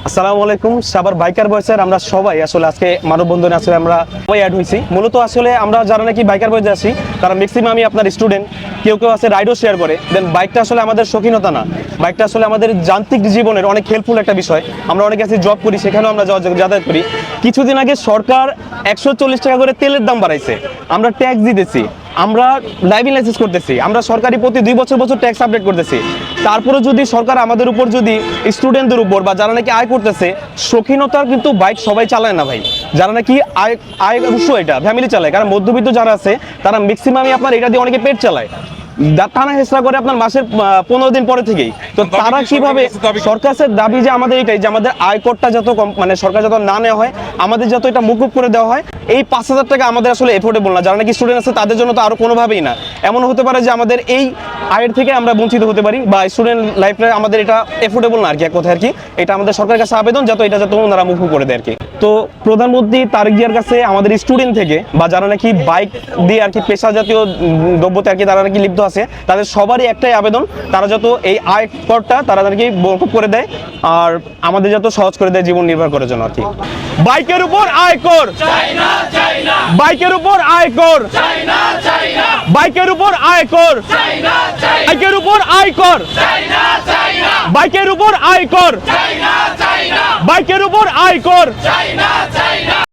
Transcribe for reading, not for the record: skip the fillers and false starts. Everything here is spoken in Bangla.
আসসালামু আলাইকুম। সাভার বাইকার বয়সের আমরা সবাই আসলে আজকে মানববন্ধনে আসলে আমরা সবাই অ্যাড হয়েছি। মূলত আসলে আমরা যারা নাকি বাইকার বয়সে আছি তারা ম্যাক্সিমামই আপনার স্টুডেন্ট, কেউ কেউ আছে রাইডও শেয়ার করে। দেন বাইকটা আসলে আমাদের শৌখিনতা না, বাইকটা আসলে আমাদের যান্ত্রিক জীবনের অনেক হেল্পফুল একটা বিষয়। আমরা অনেকে আছি জব করি, সেখানেও আমরা যাতায়াত করি। কিছুদিন আগে সরকার 140 টাকা করে তেলের দাম বাড়াইছে, আমরা ট্যাক্স দিতেছি, আমরা ড্রাইভিং লাইসেন্স করতেছি, আমরা সরকারি প্রতি 2 বছর বছর ট্যাক্স আপডেট করতেছি। তারপরে যদি সরকার আমাদের উপর যদি স্টুডেন্টদের উপর বা যারা নাকি আয় করতেছে, শৌখিনতার কিন্তু বাইক সবাই চালায় না ভাই। যারা নাকি আয় আয় উৎস এটা ফ্যামিলি চালায়, কারণ মধ্যবিত্ত যারা আছে তারা ম্যাক্সিমামই আপনার এটা দিয়ে অনেকে পেট চালায়, টানা হেসরা করে আপনার মাসের 15 দিন পরে থেকেই। তো তারা কিভাবে, সরকারের দাবি যে আমাদের এটাই যে আমাদের আয়করটা যত কম, মানে সরকার যত না নেওয়া হয়, আমাদের যত এটা মুকুব করে দেওয়া হয়। এই 5,000 টাকা আমাদের আসলে এফোর্ডেবল না। যারা নাকি স্টুডেন্ট আছে তাদের জন্য তো আরো কোনোভাবেই না। এমন হতে পারে যে আমাদের এই আয়ের থেকে আমরা বঞ্চিত হতে পারি, বা স্টুডেন্ট লাইফে আমাদের এটা এফোর্ডেবল না আর কি, এক কথায় আর কি। এটা আমাদের সরকারের কাছে আবেদন যাতে এটা যাতে ওনারা মুকুব করে দেয় আর কি। তো প্রধানমন্ত্রী তারেক জিয়ার কাছে আমাদের স্টুডেন্ট থেকে বা যারা নাকি বাইক দিয়ে আর কি পেশা জাতীয় দ্রব্যতে আর কি তারা নাকি লিপ্ত আছে, তাদের সবারই একটাই আবেদন, তারা যত এই আয় করটা তারা আর কি মকুব করে দেয়, আর আমাদের যত সহজ করে দেয় জীবন নির্ভর করার জন্য আর কি। বাইকের উপর আয়কর, বাইকের উপর আয়কর, বাইকের উপর আয়কর, বাইকের উপর আয়কর, বাইকের উপর আয়কর, বাইকের উপর আয়কর।